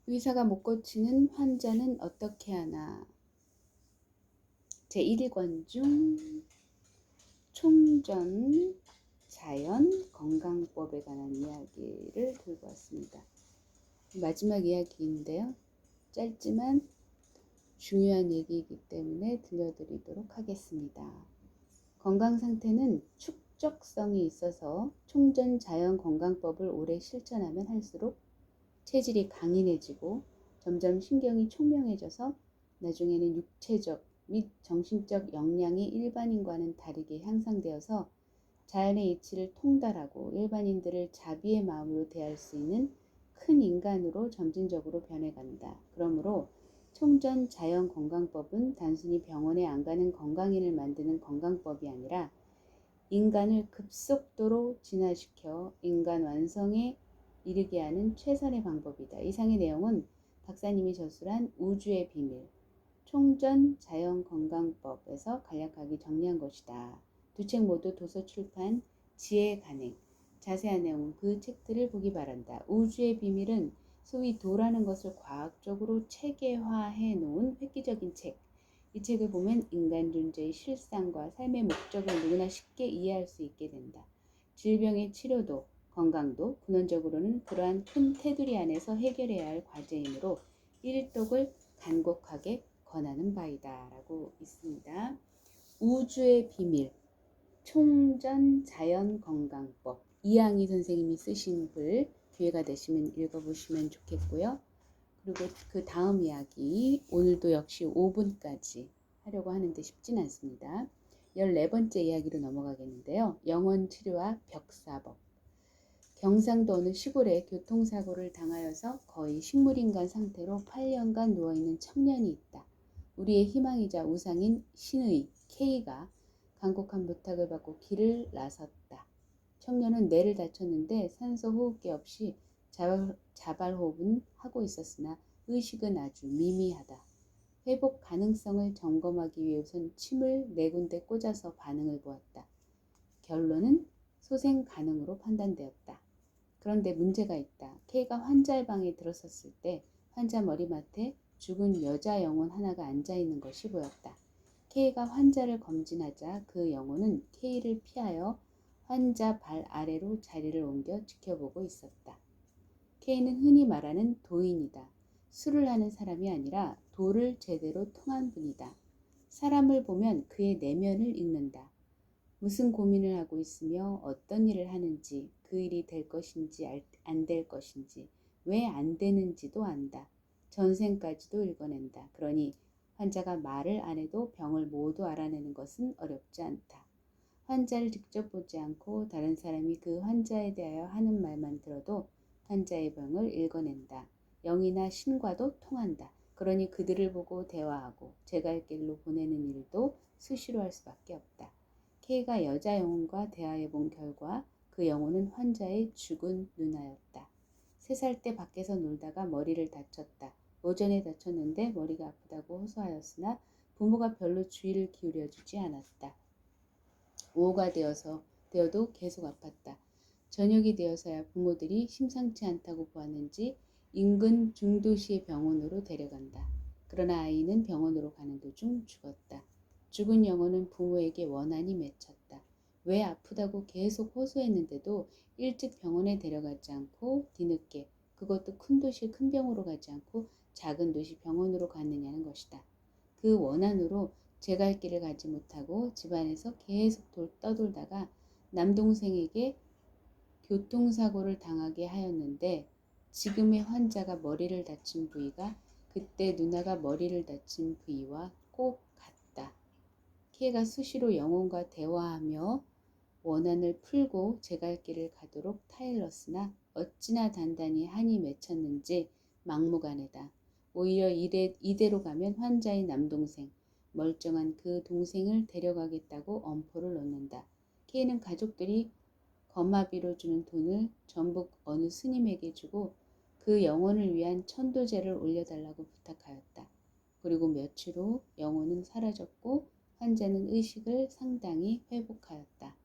의사가 못 고치는 환자는 어떻게 하나. 제1권 중 총전 자연 건강법에 관한 이야기를 들고 왔습니다. 마지막 이야기인데요. 짧지만 중요한 얘기이기 때문에 들려드리도록 하겠습니다. 건강 상태는 축적성이 있어서 총전 자연 건강법을 오래 실천하면 할수록 체질이 강인해지고 점점 신경이 총명해져서 나중에는 육체적 및 정신적 역량이 일반인과는 다르게 향상되어서 자연의 이치를 통달하고 일반인들을 자비의 마음으로 대할 수 있는 큰 인간으로 점진적으로 변해간다. 그러므로 총전 자연 건강법은 단순히 병원에 안 가는 건강인을 만드는 건강법이 아니라 인간을 급속도로 진화시켜 인간 완성에 이르게 하는 최선의 방법이다. 이상의 내용은 박사님이 저술한 우주의 비밀, 총전 자연 건강법에서 간략하게 정리한 것이다. 두 책 모두 도서출판 지혜 간행. 자세한 내용은 그 책들을 보기 바란다. 우주의 비밀은 소위 도라는 것을 과학적으로 체계화해 놓은 획기적인 책. 이 책을 보면 인간 존재의 실상과 삶의 목적을 누구나 쉽게 이해할 수 있게 된다. 질병의 치료도 건강도 근원적으로는 그러한 큰 테두리 안에서 해결해야 할 과제이므로 일독을 간곡하게 권하는 바이다 라고 있습니다. 우주의 비밀 총전 자연 건강법 이항희 선생님이 쓰신 글 기회가 되시면 읽어보시면 좋겠고요. 그리고 그 다음 이야기 오늘도 역시 5분까지 하려고 하는데 쉽진 않습니다. 14번째 이야기로 넘어가겠는데요. 영혼치료와 벽사법. 경상도 어느 시골에 교통사고를 당하여서 거의 식물인간 상태로 8년간 누워있는 청년이 있다. 우리의 희망이자 우상인 신의 K가 간곡한 부탁을 받고 길을 나섰다. 청년은 뇌를 다쳤는데 산소호흡기 없이 자발호흡은 하고 있었으나 의식은 아주 미미하다. 회복 가능성을 점검하기 위해 우선 침을 4군데 꽂아서 반응을 보았다. 결론은 소생 가능으로 판단되었다. 그런데 문제가 있다. K가 환자의 방에 들어섰을 때 환자 머리맡에 죽은 여자 영혼 하나가 앉아있는 것이 보였다. K가 환자를 검진하자 그 영혼은 K를 피하여 환자 발 아래로 자리를 옮겨 지켜보고 있었다. K는 흔히 말하는 도인이다. 술을 하는 사람이 아니라 도를 제대로 통한 분이다. 사람을 보면 그의 내면을 읽는다. 무슨 고민을 하고 있으며 어떤 일을 하는지, 그 일이 될 것인지 안 될 것인지, 왜 안 되는지도 안다. 전생까지도 읽어낸다. 그러니 환자가 말을 안 해도 병을 모두 알아내는 것은 어렵지 않다. 환자를 직접 보지 않고 다른 사람이 그 환자에 대하여 하는 말만 들어도 환자의 병을 읽어낸다. 영이나 신과도 통한다. 그러니 그들을 보고 대화하고 제갈 길로 보내는 일도 수시로 할 수밖에 없다. K가 여자 영혼과 대화해 본 결과 그 영혼은 환자의 죽은 누나였다. 3살 때 밖에서 놀다가 머리를 다쳤다. 오전에 다쳤는데 머리가 아프다고 호소하였으나 부모가 별로 주의를 기울여주지 않았다. 오후가 되어도 계속 아팠다. 저녁이 되어서야 부모들이 심상치 않다고 보았는지 인근 중도시의 병원으로 데려간다. 그러나 아이는 병원으로 가는 도중 죽었다. 죽은 영혼은 부모에게 원한이 맺혔다. 왜 아프다고 계속 호소했는데도 일찍 병원에 데려가지 않고 뒤늦게, 그것도 큰 도시 큰 병으로 가지 않고 작은 도시 병원으로 갔느냐는 것이다. 그 원한으로 제 갈 길을 가지 못하고 집안에서 계속 떠돌다가 남동생에게 교통사고를 당하게 하였는데 지금의 환자가 머리를 다친 부위가 그때 누나가 머리를 다친 부위와 꼭 같다. K가 수시로 영혼과 대화하며 원한을 풀고 제 갈 길을 가도록 타일렀으나 어찌나 단단히 한이 맺혔는지 막무가내다. 오히려 이대로 가면 환자의 남동생, 멀쩡한 그 동생을 데려가겠다고 엄포를 놓는다. K는 가족들이 거마비로 주는 돈을 전부 어느 스님에게 주고 그 영혼을 위한 천도제를 올려달라고 부탁하였다. 그리고 며칠 후 영혼은 사라졌고 환자는 의식을 상당히 회복하였다.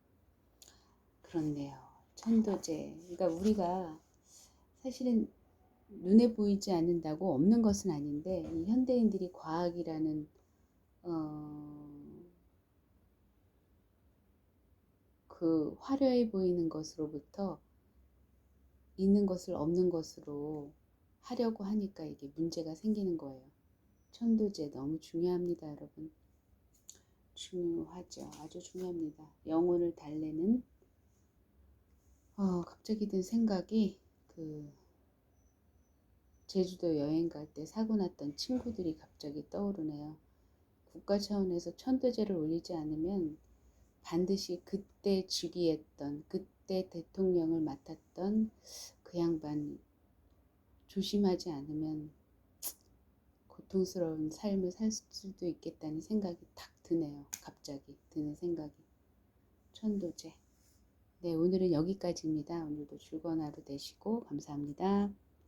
그렇네요. 천도제. 그러니까 우리가 사실은 눈에 보이지 않는다고 없는 것은 아닌데, 이 현대인들이 과학이라는 그 화려해 보이는 것으로부터 있는 것을 없는 것으로 하려고 하니까 이게 문제가 생기는 거예요. 천도제 너무 중요합니다, 여러분. 중요하죠. 아주 중요합니다. 영혼을 달래는 갑자기 든 생각이 제주도 여행 갈 때 사고 났던 친구들이 갑자기 떠오르네요. 국가 차원에서 천도제를 올리지 않으면 반드시 그때 즉위했던 그때 대통령을 맡았던 그 양반 조심하지 않으면 고통스러운 삶을 살 수도 있겠다는 생각이 탁 드네요. 갑자기 드는 생각이. 천도제. 네, 오늘은 여기까지입니다. 오늘도 즐거운 하루 되시고 감사합니다.